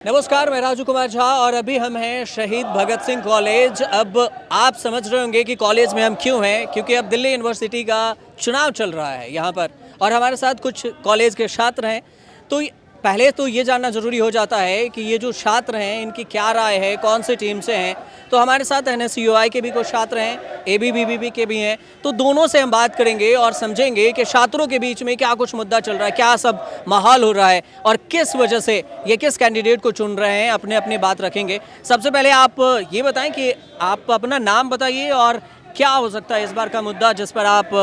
नमस्कार, मैं राजू कुमार झा और अभी हम हैं शहीद भगत सिंह कॉलेज। अब आप समझ रहे होंगे कि कॉलेज में हम क्यों हैं, क्योंकि अब दिल्ली यूनिवर्सिटी का चुनाव चल रहा है यहाँ पर और हमारे साथ कुछ कॉलेज के छात्र हैं। तो पहले तो ये जानना ज़रूरी हो जाता है कि ये जो छात्र हैं इनकी क्या राय है, कौन सी टीम से हैं। तो हमारे साथ NSUI के भी कुछ छात्र हैं, ABVP के भी हैं। तो दोनों से हम बात करेंगे और समझेंगे कि छात्रों के बीच में क्या कुछ मुद्दा चल रहा है, क्या सब माहौल हो रहा है और किस वजह से ये किस कैंडिडेट को चुन रहे हैं, अपने अपने बात रखेंगे। सबसे पहले आप ये बताएं कि आप अपना नाम बताइए और क्या हो सकता है इस बार का मुद्दा जिस पर आप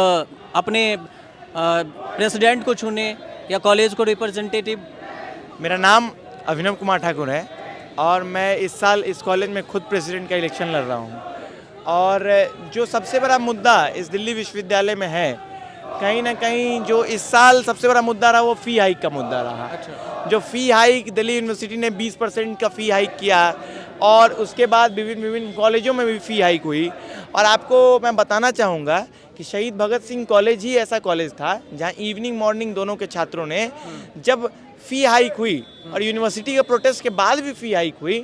अपने प्रेसिडेंट को चुने या कॉलेज को रिप्रेजेंटेटिव। मेरा नाम अभिनव कुमार ठाकुर है और मैं इस साल इस कॉलेज में खुद प्रेसिडेंट का इलेक्शन लड़ रहा हूँ। और जो सबसे बड़ा मुद्दा इस दिल्ली विश्वविद्यालय में है, कहीं ना कहीं जो इस साल सबसे बड़ा मुद्दा रहा वो फ़ी हाइक का मुद्दा रहा। अच्छा। जो फ़ी हाइक दिल्ली यूनिवर्सिटी ने 20% का फ़ी हाइक किया और उसके बाद विभिन्न कॉलेजों में भी फ़ी हाइक हुई। और आपको मैं बताना चाहूँगा कि शहीद भगत सिंह कॉलेज ही ऐसा कॉलेज था जहाँ इवनिंग मॉर्निंग दोनों के छात्रों ने जब फ़ी हाइक हुई और यूनिवर्सिटी के प्रोटेस्ट के बाद भी फ़ी हाइक हुई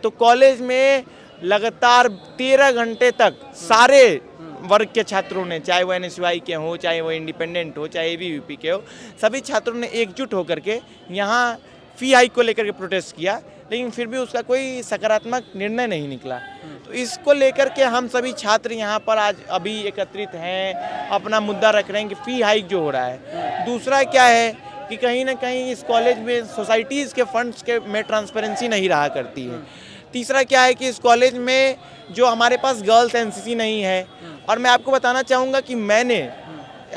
तो कॉलेज में लगातार 13 घंटे तक सारे वर्ग के छात्रों ने, चाहे वो NSUI के हों, चाहे वो इंडिपेंडेंट हो, चाहे ABVP के हो, सभी छात्रों ने एकजुट होकर के यहाँ फ़ी हाइक को लेकर के प्रोटेस्ट किया। लेकिन फिर भी उसका कोई सकारात्मक निर्णय नहीं निकला। तो इसको लेकर के हम सभी छात्र यहाँ पर आज अभी एकत्रित हैं, अपना मुद्दा रख रहे हैं कि फ़ी हाइक जो हो रहा है। दूसरा क्या है कि कहीं ना कहीं इस कॉलेज में सोसाइटीज़ के फंड्स के में ट्रांसपेरेंसी नहीं रहा करती है। तीसरा क्या है कि इस कॉलेज में जो हमारे पास गर्ल्स NCC नहीं है। और मैं आपको बताना चाहूँगा कि मैंने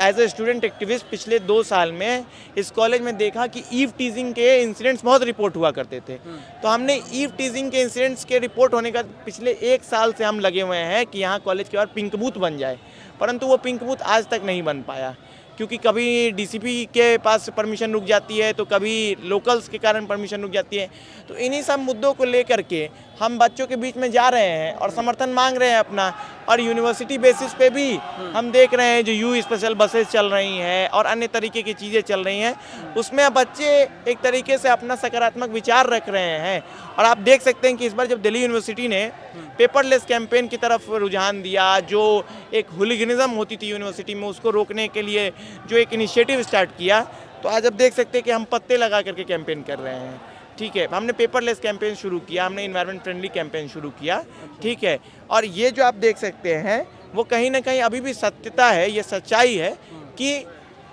एज ए स्टूडेंट एक्टिविस्ट पिछले 2 साल में इस कॉलेज में देखा कि ईव टीजिंग के इंसिडेंट्स बहुत रिपोर्ट हुआ करते थे। तो हमने ईव टीजिंग के इंसिडेंट्स के रिपोर्ट होने का पिछले 1 साल से हम लगे हुए हैं कि यहाँ कॉलेज के बाद पिंक बूथ बन जाए, परंतु वो पिंक बूथ आज तक नहीं बन पाया, क्योंकि कभी DCP के पास परमिशन रुक जाती है तो कभी लोकल्स के कारण परमिशन रुक जाती है। तो इन्हीं सब मुद्दों को लेकर के हम बच्चों के बीच में जा रहे हैं और समर्थन मांग रहे हैं अपना। और यूनिवर्सिटी बेसिस पे भी हम देख रहे हैं जो यू स्पेशल बसेस चल रही हैं और अन्य तरीके की चीज़ें चल रही हैं, उसमें अब बच्चे एक तरीके से अपना सकारात्मक विचार रख रहे हैं। और आप देख सकते हैं कि इस बार जब दिल्ली यूनिवर्सिटी ने पेपरलेस कैंपेन की तरफ रुझान दिया, जो एक हुलिगनिज्म होती थी यूनिवर्सिटी में, उसको रोकने के लिए जो एक इनिशिएटिव स्टार्ट किया, तो आज आप देख सकते हैं कि हम पत्ते लगा करके कैंपेन कर रहे हैं। ठीक है, हमने पेपरलेस कैंपेन शुरू किया, हमने इन्वायरमेंट फ्रेंडली कैंपेन शुरू किया। ठीक है, और ये जो आप देख सकते हैं वो कहीं ना कहीं अभी भी सत्यता है, ये सच्चाई है कि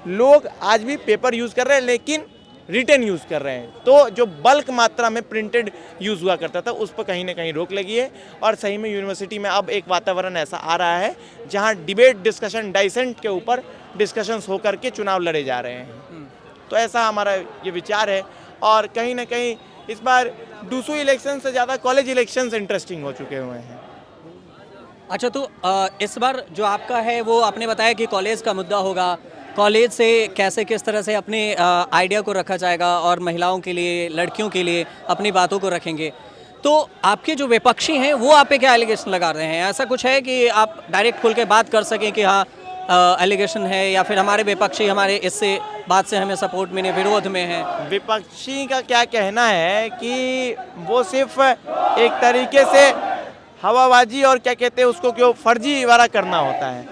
लोग आज भी पेपर यूज़ कर रहे हैं लेकिन रिटन यूज़ कर रहे हैं। तो जो बल्क मात्रा में प्रिंटेड यूज़ हुआ करता था उस पर कहीं ना कहीं रोक लगी है। और सही में यूनिवर्सिटी में अब एक वातावरण ऐसा आ रहा है जहां डिबेट, डिस्कशन, डाइसेंट के ऊपर डिस्कशंस होकर के चुनाव लड़े जा रहे हैं। तो ऐसा हमारा ये विचार है। और कहीं ना कहीं इस बार दूसरे इलेक्शन से ज़्यादा कॉलेज इलेक्शंस इंटरेस्टिंग हो चुके हुए हैं। अच्छा, तो इस बार जो आपका है वो आपने बताया कि कॉलेज का मुद्दा होगा, कॉलेज से कैसे किस तरह से अपने आइडिया को रखा जाएगा और महिलाओं के लिए, लड़कियों के लिए अपनी बातों को रखेंगे। तो आपके जो विपक्षी हैं वो आप पे क्या एलिगेशन लगा रहे हैं? ऐसा कुछ है कि आप डायरेक्ट खुल के बात कर सकें कि हाँ एलिगेशन है, या फिर हमारे विपक्षी हमारे इससे बात से हमें सपोर्ट में, विरोध में है? विपक्षी का क्या कहना है कि वो सिर्फ एक तरीके से हवाबाजी और क्या कहते हैं उसको, क्यों फर्जीवाड़ा करना होता है।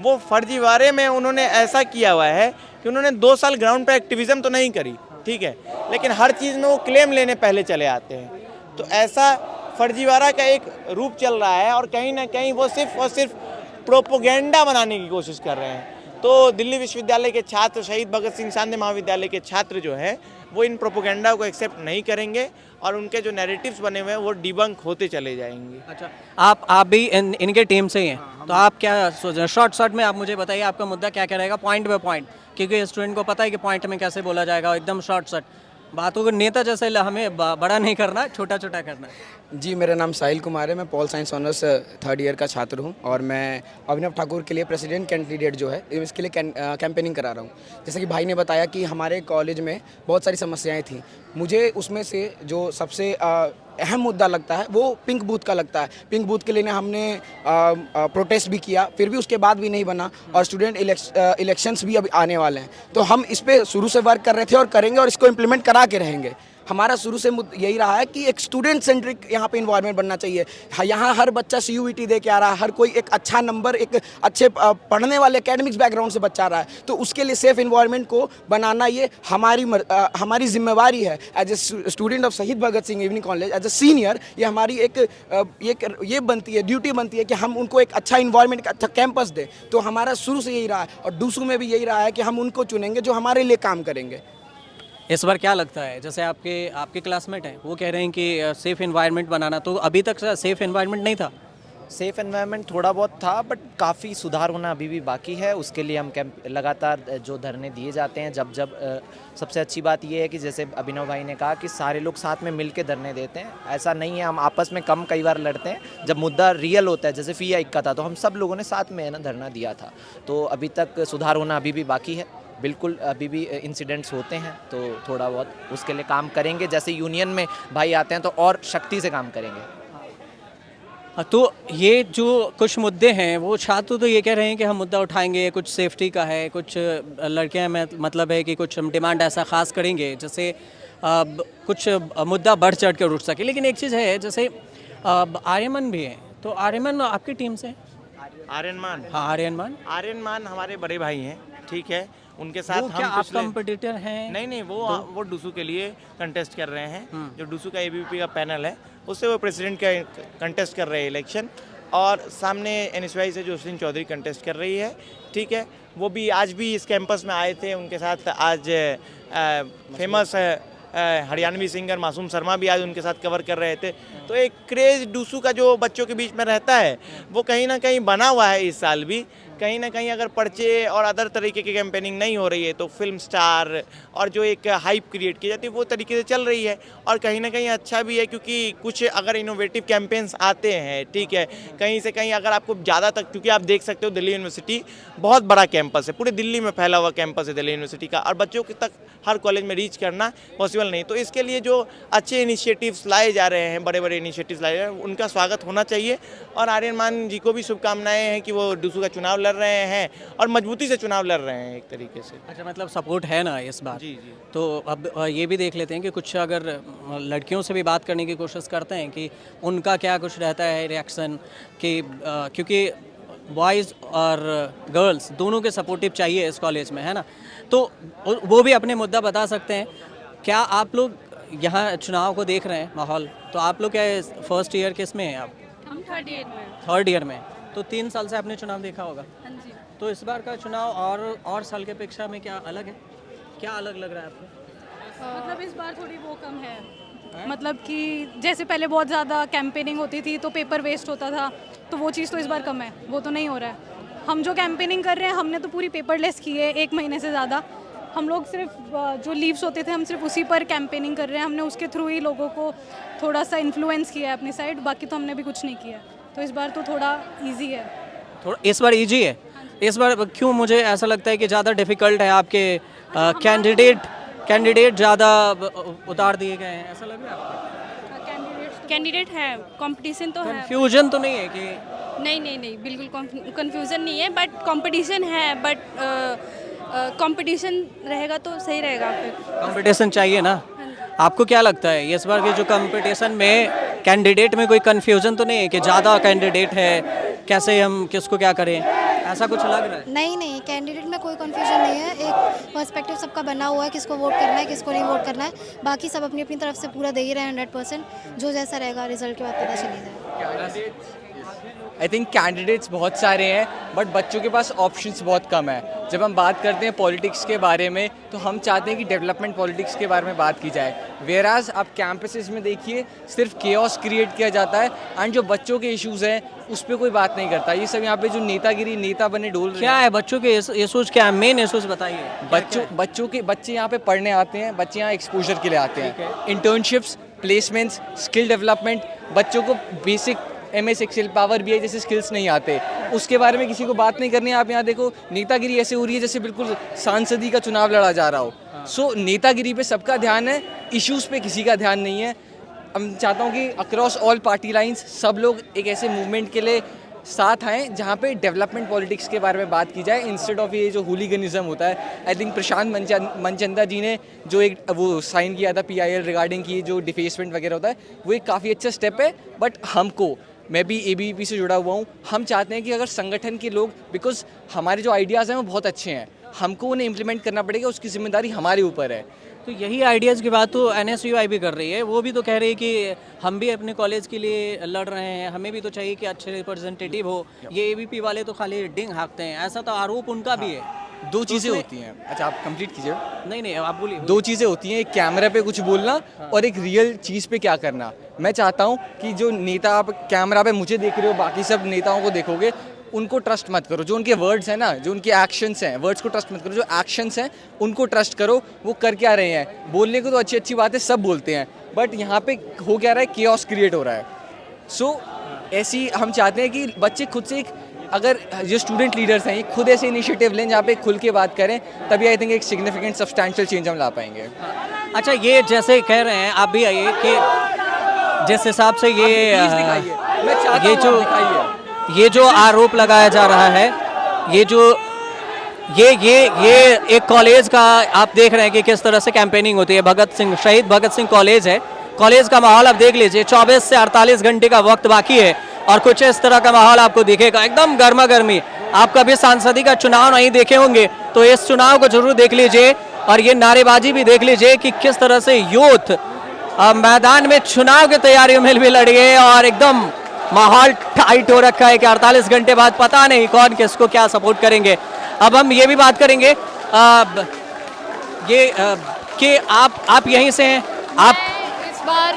वो फर्जीवाड़े में उन्होंने ऐसा किया हुआ है कि उन्होंने 2 साल ग्राउंड पे एक्टिविज्म तो नहीं करी, ठीक है, लेकिन हर चीज़ में वो क्लेम लेने पहले चले आते हैं। तो ऐसा फर्जीवाड़ा का एक रूप चल रहा है और कहीं ना कहीं वो सिर्फ और सिर्फ प्रोपोगेंडा बनाने की कोशिश कर रहे हैं। तो दिल्ली विश्वविद्यालय के छात्र, शहीद भगत सिंह शांति महाविद्यालय के छात्र जो हैं वो इन प्रोपोगेंडा को एक्सेप्ट नहीं करेंगे और उनके जो नैरेटिव्स बने हुए हैं वो डिबंक होते चले जाएंगे। अच्छा, आप भी इनके टीम से ही हैं, तो आप क्या सोच रहे हैं? शॉर्ट में आप मुझे बताइए आपका मुद्दा क्या क्या रहेगा, पॉइंट बाय पॉइंट, क्योंकि स्टूडेंट को पता है कि पॉइंट में कैसे बोला जाएगा। एकदम शॉर्ट बातों को नेता जैसे हमें बड़ा नहीं करना, छोटा छोटा करना है। जी, मेरा नाम साहिल कुमार है, मैं pol science honours 3rd year का छात्र हूं और मैं अभिनव ठाकुर के लिए प्रेसिडेंट कैंडिडेट जो है इसके लिए कैंपेनिंग करा रहा हूं। जैसे कि भाई ने बताया कि हमारे कॉलेज में बहुत सारी समस्याएं थी, मुझे उसमें से जो सबसे अहम मुद्दा लगता है वो पिंक बूथ का लगता है। पिंक बूथ के लिए हमने प्रोटेस्ट भी किया, फिर भी उसके बाद भी नहीं बना और स्टूडेंट इलेक्शंस भी अभी आने वाले हैं। तो हम इस पर शुरू से वर्क कर रहे थे और करेंगे और इसको इम्प्लीमेंट करा के रहेंगे। हमारा शुरू से यही रहा है कि एक स्टूडेंट सेंट्रिक यहाँ पे इन्वायरमेंट बनना चाहिए। यहाँ हर बच्चा CUET दे के आ रहा है, हर कोई एक अच्छा नंबर, एक अच्छे पढ़ने वाले एकेडमिक्स बैकग्राउंड से बच्चा आ रहा है, तो उसके लिए सेफ इन्वायरमेंट को बनाना ये हमारी जिम्मेवारी है। As a student of Shaheed Bhagat Singh evening college, as a senior, ये हमारी ये बनती है, ड्यूटी बनती है कि हम उनको एक अच्छा इन्वायरमेंट, एक अच्छा कैंपस दें। तो हमारा शुरू से यही रहा है और डूसू में भी यही रहा है कि हम उनको चुनेंगे जो हमारे लिए काम करेंगे। इस बार क्या लगता है, जैसे आपके क्लासमेट हैं वो कह रहे हैं कि सेफ़ इन्वायरमेंट बनाना, तो अभी तक सेफ़ इन्वायरमेंट नहीं था? सेफ़ एनवायरनमेंट थोड़ा बहुत था, बट काफ़ी सुधार होना अभी भी बाकी है। उसके लिए हम कैंप लगातार जो धरने दिए जाते हैं, जब सबसे अच्छी बात यह है कि जैसे अभिनव भाई ने कहा कि सारे लोग साथ में मिल के धरने देते हैं। ऐसा नहीं है हम आपस में कम कई बार लड़ते हैं, जब मुद्दा रियल होता है, जैसे फ़ी हाइक का था तो हम सब लोगों ने साथ में ना धरना दिया था। तो अभी तक सुधार होना अभी भी बाकी है, बिल्कुल अभी भी इंसिडेंट्स होते हैं, तो थोड़ा बहुत उसके लिए काम करेंगे। जैसे यूनियन में भाई आते हैं तो और शक्ति से काम करेंगे। तो ये जो कुछ मुद्दे हैं वो छात्र तो ये कह रहे हैं कि हम मुद्दा उठाएंगे, कुछ सेफ्टी का है, कुछ लड़कियां में मतलब है कि कुछ हम डिमांड ऐसा ख़ास करेंगे जैसे कुछ मुद्दा बढ़ चढ़ कर उठ सके। लेकिन एक चीज़ है, जैसे आर्यमन भी है, तो आर्यमन आपकी टीम से? आर्यमान, हाँ आर्यमान। आर्यमान हमारे बड़े भाई हैं, ठीक है, उनके साथ वो हम क्या आप पिछले कॉम्पिटिटर हैं? नहीं, वो डूसू के लिए कंटेस्ट कर रहे हैं। जो डूसू का ABVP का पैनल है, उससे वो प्रेसिडेंट का कंटेस्ट कर रहे हैं इलेक्शन, और सामने NSY से जोसलीन चौधरी कंटेस्ट कर रही है, ठीक है। वो भी आज भी इस कैंपस में आए थे, उनके साथ आज फेमस हरियाणवी सिंगर मासूम शर्मा भी आज उनके साथ कवर कर रहे थे। तो एक क्रेज़ डूसू का जो बच्चों के बीच में रहता है, वो कहीं ना कहीं बना हुआ है। इस साल भी कहीं ना कहीं अगर पर्चे और अदर तरीके की कैंपेनिंग नहीं हो रही है, तो फिल्म स्टार और जो एक हाइप क्रिएट की जाती है वो तरीके से चल रही है। और कहीं ना कहीं अच्छा भी है, क्योंकि कुछ अगर इनोवेटिव कैंपेन्स आते हैं, ठीक है, कहीं से कहीं अगर आपको ज़्यादा तक, क्योंकि आप देख सकते हो दिल्ली यूनिवर्सिटी बहुत बड़ा कैंपस है, पूरे दिल्ली में फैला हुआ कैंपस है दिल्ली यूनिवर्सिटी का, और बच्चों के तक हर कॉलेज में रीच करना पॉसिबल नहीं। तो इसके लिए जो अच्छे इनिशिएटिव्स लाए जा रहे हैं, बड़े बड़े इनिशिएटिव्स लाए जा रहे हैं, उनका स्वागत होना चाहिए। और आर्यमान जी को भी शुभकामनाएं हैं कि वो डूसू का चुनाव लड़ रहे हैं और मजबूती से चुनाव लड़ रहे हैं एक तरीके से। अच्छा, मतलब सपोर्ट है ना इस बार? जी। तो अब ये भी देख लेते हैं कि कुछ अगर लड़कियों से भी बात करने की कोशिश करते हैं कि उनका क्या कुछ रहता है रिएक्शन, कि क्योंकि बॉयज़ और गर्ल्स दोनों के सपोर्टिव चाहिए इस कॉलेज में, है ना? तो वो भी अपने मुद्दा बता सकते हैं। क्या आप लोग यहाँ चुनाव को देख रहे हैं माहौल, तो आप लोग क्या फर्स्ट ईयर किस में हैं आप? हम थर्ड ईयर में। थर्ड ईयर में, तो 3 साल से आपने चुनाव देखा होगा। हाँ जी। तो इस बार का चुनाव और साल के अपेक्षा में क्या अलग है? क्या अलग लग रहा है आपको? मतलब इस बार थोड़ी वो कम है, मतलब कि जैसे पहले बहुत ज़्यादा कैंपेनिंग होती थी तो पेपर वेस्ट होता था, तो वो चीज़ तो इस बार कम है, वो तो नहीं हो रहा है। हम जो कैंपेनिंग कर रहे हैं, हमने तो पूरी पेपरलेस की है 1 महीने से ज़्यादा। हम लोग सिर्फ जो लीव्स होते थे, हम सिर्फ उसी पर कैंपेनिंग कर रहे हैं। हमने उसके थ्रू ही लोगों को थोड़ा सा इन्फ्लुएंस किया है अपनी साइड, बाकी तो हमने भी कुछ नहीं किया। तो इस बार तो थोड़ा ईजी है। थोड़ा इस बार इजी है? इस बार क्यों मुझे ऐसा लगता है कि ज़्यादा डिफ़िकल्ट है, आपके कैंडिडेट ज़्यादा उतार दिए गए हैं, ऐसा लग रहा है आपको? कैंडिडेट है, कंपटीशन तो है। कन्फ्यूजन तो नहीं है कि? नहीं, बिल्कुल कंफ्यूजन नहीं है, बट कंपटीशन है। बट कंपटीशन रहेगा तो सही रहेगा फिर। कंपटीशन चाहिए ना? आपको क्या लगता है इस बार के जो कंपटीशन में कैंडिडेट में कोई कन्फ्यूजन तो नहीं है कि ज़्यादा कैंडिडेट है, कैसे हम किसको क्या करें, ऐसा कुछ लग रहा है? नहीं, कैंडिडेट में कोई कंफ्यूजन नहीं है। एक पर्सपेक्टिव सबका बना हुआ है, किसको वोट करना है, किसको नहीं वोट करना है। बाकी सब अपनी अपनी तरफ से पूरा दे ही रहे हैं 100%। जो जैसा रहेगा रिजल्ट के बाद पता चली जाए। आई थिंक कैंडिडेट्स बहुत सारे हैं, बट बच्चों के पास ऑप्शंस बहुत कम है। जब हम बात करते हैं पॉलिटिक्स के बारे में, तो हम चाहते हैं कि डेवलपमेंट पॉलिटिक्स के बारे में बात की जाए। वेयरएज आप कैंपसेस में देखिए, सिर्फ केओस क्रिएट किया जाता है, एंड जो बच्चों के इश्यूज़ हैं उस पर कोई बात नहीं करता। ये सब यहाँ पे जो नेतागिरी, नेता बने डोल रहे हैं। क्या है बच्चों के इशूज़, क्या है मेन इशूज़ बताइए? बच्चे यहाँ पे पढ़ने आते हैं, बच्चे यहाँ एक्सपोजर के लिए आते हैं। इंटर्नशिप्स, प्लेसमेंट्स, स्किल डेवलपमेंट, बच्चों को basic MS Excel, power BI जैसे स्किल्स नहीं आते, उसके बारे में किसी को बात नहीं करनी है। आप यहाँ देखो, नेतागिरी ऐसे हो रही है जैसे बिल्कुल सांसदी का चुनाव लड़ा जा रहा हो। सो नेतागिरी पे सबका ध्यान है, इश्यूज़ पे किसी का ध्यान नहीं है। हम चाहता हूँ कि अक्रॉस ऑल पार्टी लाइंस सब लोग एक ऐसे मूवमेंट के लिए साथ आएँ जहाँ पे डेवलपमेंट पॉलिटिक्स के बारे में बात की जाए, इंस्टेड ऑफ ये जो हुलीगनिज्म होता है। आई थिंक प्रशांत मनचंदा जी ने जो एक वो साइन किया था PIL रिगार्डिंग की जो डिफेसमेंट वगैरह होता है, वो एक काफ़ी अच्छा स्टेप है। बट हमको, मैं भी ABVP से जुड़ा हुआ हूँ, हम चाहते हैं कि अगर संगठन के लोग, बिकॉज हमारे जो आइडियाज़ हैं वो बहुत अच्छे हैं, हमको उन्हें इम्प्लीमेंट करना पड़ेगा, उसकी जिम्मेदारी हमारे ऊपर है। तो यही आइडियाज़ की बात तो NSUI भी कर रही है। वो भी तो कह रही है कि हम भी अपने कॉलेज के लिए लड़ रहे हैं, हमें भी तो चाहिए कि अच्छे रिप्रेजेंटेटिव हो। ये ABP वाले तो खाली डिंग हाँकते हैं, ऐसा तो आरोप उनका भी है। दो चीज़ें होती हैं। अच्छा, आप कंप्लीट कीजिए। नहीं आप बोलिए। दो चीज़ें होती हैं, एक कैमरा पे कुछ बोलना और एक रियल चीज़ पे क्या करना। मैं चाहता हूँ कि जो नेता, आप कैमरा पे मुझे देख रहे हो, बाकी सब नेताओं को देखोगे, उनको ट्रस्ट मत करो। जो उनके वर्ड्स हैं ना, जो उनके एक्शंस हैं, वर्ड्स को ट्रस्ट मत करो, जो एक्शंस हैं उनको ट्रस्ट करो। वो कर क्या रहे हैं, बोलने को तो अच्छी अच्छी बातें सब बोलते हैं, बट यहाँ पे हो क्या रहा है, केओस क्रिएट हो रहा है। सो ऐसी हम चाहते हैं कि बच्चे खुद से एक, अगर जो स्टूडेंट लीडर्स हैं ये खुद ऐसे इनिशिएटिव लें जहाँ पे खुल के बात करें, तभी आई थिंक एक सिग्निफिकेंट सब्सटैंशियल चेंज हम ला पाएंगे। अच्छा, ये जैसे कह रहे हैं, आप भी आइए कि जिस हिसाब से ये जो आरोप लगाया जा रहा है, ये एक कॉलेज का आप देख रहे हैं कि किस तरह से कैंपेनिंग होती है। शहीद भगत सिंह कॉलेज है। कॉलेज का माहौल आप देख लीजिए, 24 से 48 घंटे का वक्त बाकी है और कुछ इस तरह का माहौल आपको दिखेगा, एकदम गर्मा गर्मी। आप कभी सांसदी का चुनाव नहीं देखे होंगे तो इस चुनाव को जरूर देख लीजिए, और ये नारेबाजी भी देख लीजिए कि किस तरह से यूथ मैदान में चुनाव की तैयारियों में भी लड़ गए और एकदम माहौल टाइट हो रखा है कि 48 घंटे बाद पता नहीं कौन किसको क्या सपोर्ट करेंगे। अब हम ये भी बात करेंगे कि आप यहीं से हैं। आप इस बार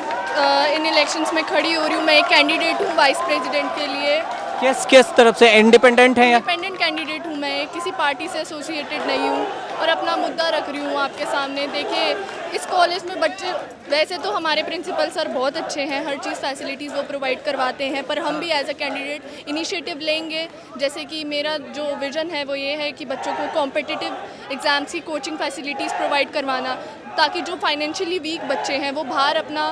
इन इलेक्शंस में खड़ी हो रही हूँ। मैं एक कैंडिडेट हूँ वाइस प्रेसिडेंट के लिए। किस तरफ से, इंडिपेंडेंट हैं या? इंडिपेंडेंट कैंडिडेट हूँ मैं, किसी पार्टी से एसोसिएटेड नहीं हूँ और अपना मुद्दा रख रही हूँ आपके सामने। देखिए, इस कॉलेज में बच्चे, वैसे तो हमारे प्रिंसिपल सर बहुत अच्छे हैं, हर चीज़ फैसिलिटीज़ वो प्रोवाइड करवाते हैं, पर हम भी एज अ कैंडिडेट इनिशिएटिव लेंगे। जैसे कि मेरा जो विज़न है वो ये है कि बच्चों को कॉम्पिटिटिव एग्ज़ाम्स की कोचिंग फैसिलिटीज़ प्रोवाइड करवाना, ताकि जो फाइनेंशियली वीक बच्चे हैं वो बाहर अपना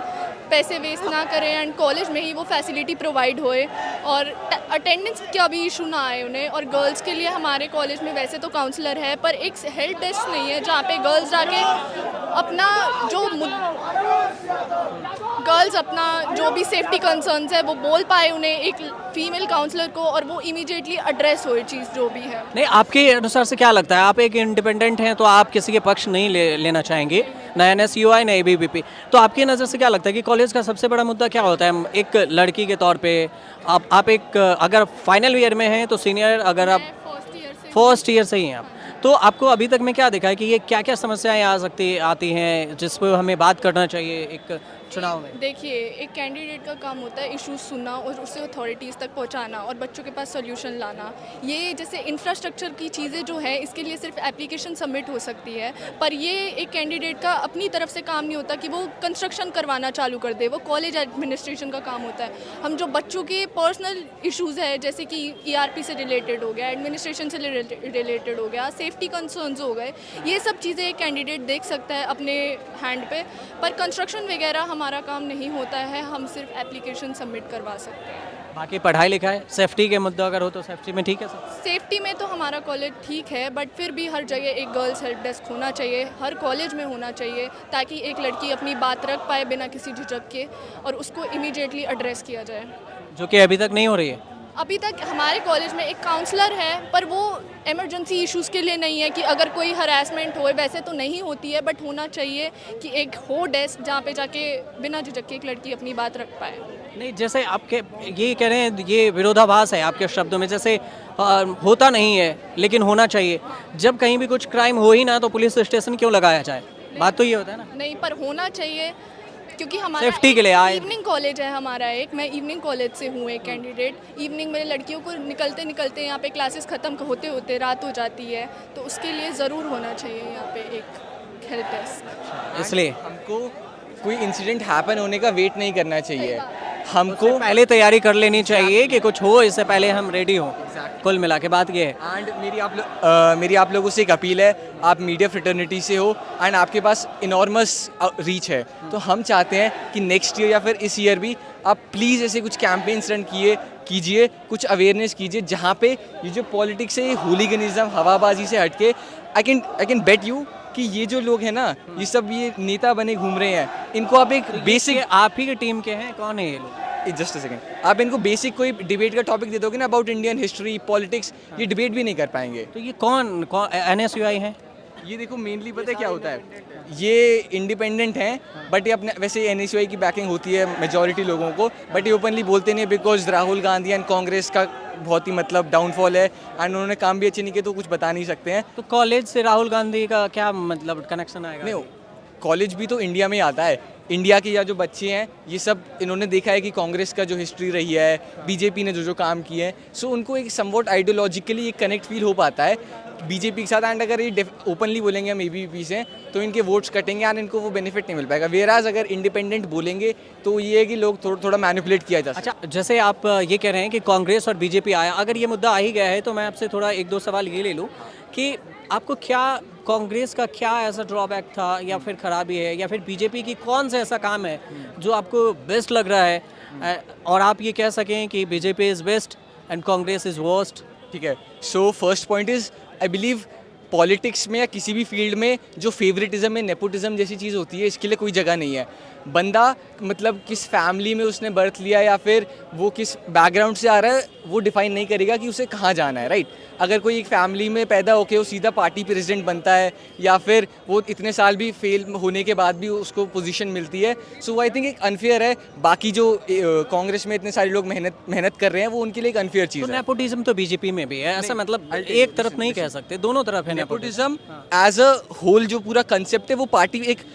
पैसे वेस्ट ना करें एंड कॉलेज में ही वो फैसिलिटी प्रोवाइड होए और अटेंडेंस का भी इशू ना आए उन्हें। और गर्ल्स के लिए हमारे कॉलेज में वैसे तो काउंसलर है, पर एक हेल्प डेस्क नहीं है जहाँ पे गर्ल्स जाके अपना जो भी सेफ्टी कंसर्न्स है वो बोल पाए उन्हें, एक फीमेल काउंसलर को, और वो इमीडिएटली एड्रेस हो चीज़ जो भी है। नहीं, आपके अनुसार से क्या लगता है, आप एक इंडिपेंडेंट हैं तो आप किसी के पक्ष नहीं लेना चाहेंगे, ना NSUI ना ABVP, तो आपकी नज़र से क्या लगता है कि कॉलेज का सबसे बड़ा मुद्दा क्या होता है? एक लड़की के तौर पे आप एक, अगर फाइनल ईयर में हैं तो सीनियर, अगर आप फर्स्ट ईयर से ही हैं आप, तो आपको अभी तक में क्या दिखा है कि ये क्या क्या समस्याएं आती हैं जिस पर हमें बात करना चाहिए एक चुनाव में? देखिए, एक कैंडिडेट का काम होता है इश्यूज सुनना और उसे अथॉरिटीज़ तक पहुंचाना और बच्चों के पास सॉल्यूशन लाना। ये जैसे इंफ्रास्ट्रक्चर की चीज़ें जो है, इसके लिए सिर्फ एप्लीकेशन सबमिट हो सकती है, पर ये एक कैंडिडेट का अपनी तरफ से काम नहीं होता कि वो कंस्ट्रक्शन करवाना चालू कर दे, वो कॉलेज एडमिनिस्ट्रेशन का काम होता है। हम जो बच्चों के पर्सनल इशूज़ है, जैसे कि ERP से रिलेटेड हो गया, एडमिनिस्ट्रेशन से रिलेटेड हो गया, सेफ्टी कंसर्न्स हो गए, ये सब चीज़ें एक कैंडिडेट देख सकता है अपने हैंड पे, पर कंस्ट्रक्शन वगैरह हमारा काम नहीं होता है, हम सिर्फ एप्लीकेशन सबमिट करवा सकते हैं। बाकी पढ़ाई लिखाई, सेफ्टी के मुद्दा अगर हो तो सेफ्टी में ठीक है सर? सेफ्टी में तो हमारा कॉलेज ठीक है, बट फिर भी हर जगह एक गर्ल्स हेल्प डेस्क होना चाहिए, हर कॉलेज में होना चाहिए, ताकि एक लड़की अपनी बात रख पाए बिना किसी झिझक के और उसको इमीडिएटली एड्रेस किया जाए, जो कि अभी तक नहीं हो रही है। अभी तक हमारे कॉलेज में एक काउंसलर है, पर वो इमरजेंसी इश्यूज़ के लिए नहीं है कि अगर कोई हरासमेंट होए, वैसे तो नहीं होती है, बट होना चाहिए कि एक हो डेस्क जहाँ पे जाके बिना झिझक के एक लड़की अपनी बात रख पाए। नहीं, जैसे आपके ये कह रहे हैं, ये विरोधाभास है आपके शब्दों में, जैसे होता नहीं है लेकिन होना चाहिए। जब कहीं भी कुछ क्राइम हो ही ना तो पुलिस स्टेशन क्यों लगाया जाए? बात तो ये होता है ना। नहीं, पर होना चाहिए, क्योंकि हमारा सेफ्टी के लिए इवनिंग कॉलेज है हमारा एक, मैं इवनिंग कॉलेज से हूँ एक कैंडिडेट। इवनिंग में लड़कियों को निकलते यहाँ पे क्लासेस ख़त्म होते होते रात हो जाती है, तो उसके लिए ज़रूर होना चाहिए यहाँ पे एक हेल्प डेस्क। इसलिए हमको कोई इंसिडेंट हैपन होने का वेट नहीं करना चाहिए, हमको पहले तैयारी कर लेनी चाहिए कि कुछ हो इससे पहले हम रेडी हों। कुल मिला के बात ये है। एंड मेरी आप लोगों से एक अपील है, आप मीडिया फ्रेटर्निटी से हो एंड आपके पास इनॉर्मस रीच है, तो हम चाहते हैं कि नेक्स्ट ईयर या फिर इस ईयर भी आप प्लीज़ ऐसे कुछ कैंपेन्स रन कीजिए, कुछ अवेयरनेस कीजिए जहाँ पे ये जो पॉलिटिक्स है, ये होलीगनिज्म, हवाबाजी से हटके आई कैन बेट यू कि ये जो लोग हैं ना, ये सब ये नेता बने घूम रहे हैं, इनको आप एक बेसिक, आप ही की टीम के हैं, कौन है ये लोग? जस्ट अ सेकंड, आप इनको बेसिक कोई डिबेट का टॉपिक दे दोगे ना अबाउट इंडियन हिस्ट्री, पॉलिटिक्स, ये डिबेट भी नहीं कर पाएंगे। तो ये कौन NSUI हैं? ये देखो मेनली पता है क्या होता है, ये इंडिपेंडेंट हैं, बट ये अपने वैसे NSUI की बैकिंग होती है मेजॉरिटी लोगों को, बट ये ओपनली बोलते नहीं, बिकॉज राहुल गांधी एंड कांग्रेस का बहुत ही मतलब डाउनफॉल है एंड उन्होंने काम भी अच्छे नहीं किए, तो कुछ बता नहीं सकते हैं। तो कॉलेज से राहुल गांधी का क्या मतलब कनेक्शन आएगा? नहीं, कॉलेज भी तो इंडिया में ही आता है। इंडिया के या जो बच्चे हैं, ये सब इन्होंने देखा है कि कांग्रेस का जो हिस्ट्री रही है, बीजेपी ने जो काम किए हैं, सो उनको एक समवॉट आइडियोलॉजिकली एक कनेक्ट फील हो पाता है बीजेपी के साथ। एंड अगर ये ओपनली बोलेंगे हम ABVP से, तो इनके वोट्स कटेंगे एंड इनको वो बेनिफिट नहीं मिल पाएगा। वेराज अगर इंडिपेंडेंट बोलेंगे तो ये है कि लोग थोड़ा मैनिपुलेट किया जा सकता है। अच्छा, जैसे आप ये कह रहे हैं कि कांग्रेस और बीजेपी आया, अगर ये मुद्दा आ ही गया है तो मैं आपसे थोड़ा एक दो सवाल ये ले लूँ कि आपको क्या कांग्रेस का क्या ऐसा ड्रॉबैक था या फिर खराबी है, या फिर बीजेपी की कौन सा ऐसा काम है जो आपको बेस्ट लग रहा है और आप ये कह सकें कि BJP is best and Congress is worst? ठीक है, so first point is I believe politics में या किसी भी फील्ड में जो फेवरेटिज्म में नेपोटिज्म जैसी चीज़ होती है, इसके लिए कोई जगह नहीं है। बंदा मतलब किस फैमिली में उसने बर्थ लिया या फिर वो किस बैकग्राउंड से आ रहा है, वो डिफाइन नहीं करेगा कि उसे कहाँ जाना है, राइट? अगर कोई एक फैमिली में पैदा होकर वो सीधा पार्टी प्रेसिडेंट बनता है या फिर वो इतने साल भी फेल होने के बाद भी उसको पोजीशन मिलती है, सो आई थिंक एक अनफेयर है। बाकी जो कांग्रेस में इतने सारे लोग मेहनत कर रहे हैं, वो उनके लिए एक अनफेयर चीज़ है। नेपोटिज्म तो बीजेपी में भी है, ऐसा मतलब एक तरफ नहीं कह सकते, दोनों तरफ है नेपोटिज्म। एज अ होल जो पूरा कंसेप्ट है, वो पार्टी एक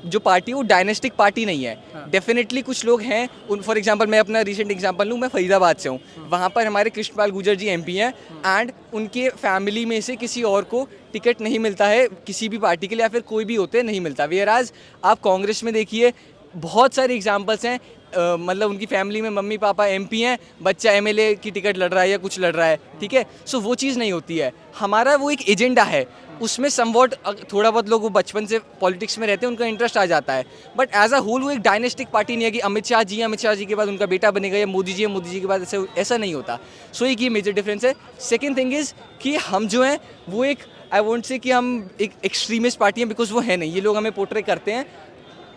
जो पार्टी वो डायनेस्टिक पार्टी नहीं है। डेफिनेटली कुछ लोग हैं, उन फॉर एग्जांपल मैं अपना रिसेंट एग्जांपल लूँ, मैं फरीदाबाद से हूँ, वहाँ पर हमारे कृष्णपाल गुर्जर जी MP हैं एंड उनके फैमिली में से किसी और को टिकट नहीं मिलता है किसी भी पार्टी के लिए, या फिर कोई भी होते नहीं मिलता। वेयरएज आप कांग्रेस में देखिए बहुत सारे एग्जाम्पल्स हैं, मतलब उनकी फैमिली में मम्मी पापा MP हैं, बच्चा MLA की टिकट लड़ रहा है या कुछ लड़ रहा है, ठीक है? सो वो चीज़ नहीं होती है। हमारा वो एक एजेंडा है, उसमें समवॉट थोड़ा बहुत लोग वो बचपन से पॉलिटिक्स में रहते हैं, उनका इंटरेस्ट आ जाता है, बट एज अ होल वो एक डायनेस्टिक पार्टी नहीं है कि अमित शाह जी के बाद उनका बेटा बनेगा या मोदी जी के बाद ऐसा नहीं होता। सो एक ये मेजर डिफरेंस है। सेकेंड थिंग इज़ कि हम जो हैं वो एक आई वोंट से कि हम एक एक्सट्रीमिस्ट पार्टी हैं, बिकॉज वो है नहीं। ये लोग हमें पोर्ट्रे करते हैं।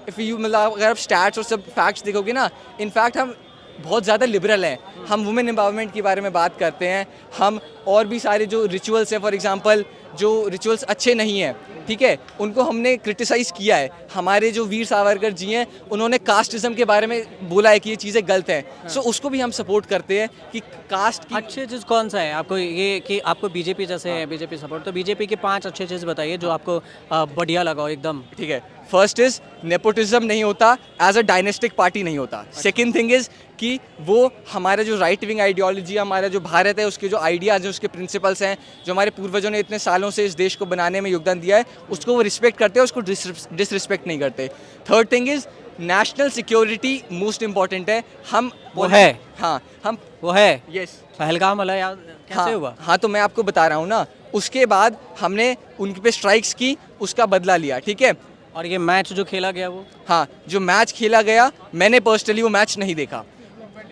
इफ़ यू मतलब अगर आप स्टैट्स और सब फैक्ट्स देखोगे ना, इनफैक्ट हम बहुत ज़्यादा लिबरल हैं। हम वुमेन एम्पावरमेंट के बारे में बात करते हैं, हम और भी सारे जो रिचुअल्स हैं, फॉर एग्जांपल जो रिचुअल्स अच्छे नहीं हैं, ठीक है, उनको हमने क्रिटिसाइज़ किया है। हमारे जो वीर सावरकर जी हैं, उन्होंने कास्टिज्म के बारे में बोला है कि ये चीज़ें गलत हैं। सो उसको भी हम सपोर्ट करते हैं कि कास्ट की अच्छे चीज़ कौन सा है आपको, ये कि आपको बीजेपी जैसे है, बीजेपी सपोर्ट, तो बीजेपी के 5 अच्छे चीज़ बताइए जो आपको बढ़िया लगा एकदम। ठीक है, फर्स्ट इज़ नेपोटिज्म नहीं होता, एज अ डायनेस्टिक पार्टी नहीं होता। सेकेंड थिंग इज़ कि वो हमारा जो राइट विंग आइडियोलॉजी, हमारा जो भारत है, उसके जो आइडियाज़ हैं, उसके प्रिंसिपल्स हैं, जो हमारे पूर्वजों ने इतने सालों से इस देश को बनाने में योगदान दिया है, उसको वो रिस्पेक्ट करते हैं, उसको डिसरिस्पेक्ट नहीं करते। Third thing is national security most important है। हम वो है, हाँ हम वो है, यस, पहलगाम वाला याद कैसे हुआ? हाँ, तो मैं आपको बता रहा हूँ ना, उसके बाद हमने उनके पे स्ट्राइक्स की, उसका बदला लिया, ठीक है। और ये मैच जो खेला गया वो, हाँ, जो मैच खेला गया, मैंने पर्सनली वो मैच नहीं देखा,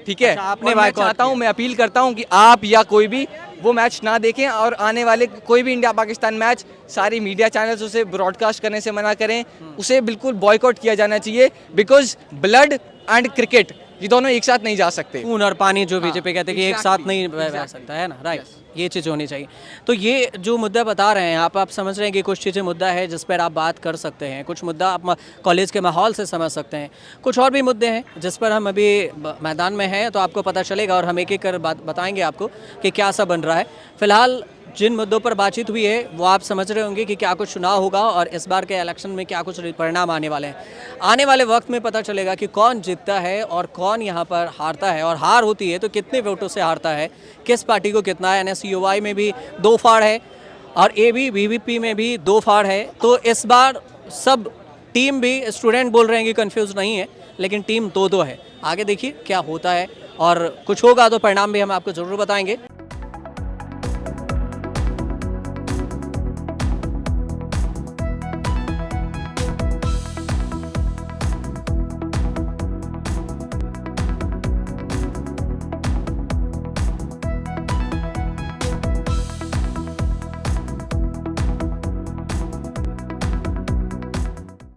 ठीक है। अच्छा, आपने मैं चाहता हूँ, मैं अपील करता हूँ कि आप या कोई भी वो मैच ना देखें, और आने वाले कोई भी इंडिया पाकिस्तान मैच सारी मीडिया चैनल्स उसे ब्रॉडकास्ट करने से मना करें, उसे बिल्कुल बॉयकॉट किया जाना चाहिए, बिकॉज ब्लड एंड क्रिकेट ये दोनों एक साथ नहीं जा सकते। खून और पानी जो बीजेपी कहते हैं कि एक साथ नहीं बह सकता है ना, राइट, ये चीज़ होनी चाहिए। तो ये जो मुद्दा बता रहे हैं आप समझ रहे हैं कि कुछ चीज़ें मुद्दा है जिस पर आप बात कर सकते हैं, कुछ मुद्दा आप कॉलेज के माहौल से समझ सकते हैं, कुछ और भी मुद्दे हैं जिस पर हम अभी मैदान में हैं, तो आपको पता चलेगा और हम एक एक कर बताएंगे आपको कि क्या सब बन रहा है। फिलहाल जिन मुद्दों पर बातचीत हुई है वो आप समझ रहे होंगे कि क्या कुछ चुनाव होगा और इस बार के इलेक्शन में क्या कुछ परिणाम आने वाले हैं। आने वाले वक्त में पता चलेगा कि कौन जीतता है और कौन यहाँ पर हारता है, और हार होती है तो कितने वोटों से हारता है, किस पार्टी को कितना है। NSUI में भी 2 फाड़ है और ABVP में भी 2 फाड़ है। तो इस बार सब टीम भी, स्टूडेंट बोल रहे हैं कि कंफ्यूज नहीं है, लेकिन टीम 2-2 है। आगे देखिए क्या होता है और कुछ होगा तो परिणाम भी हम आपको ज़रूर बताएंगे।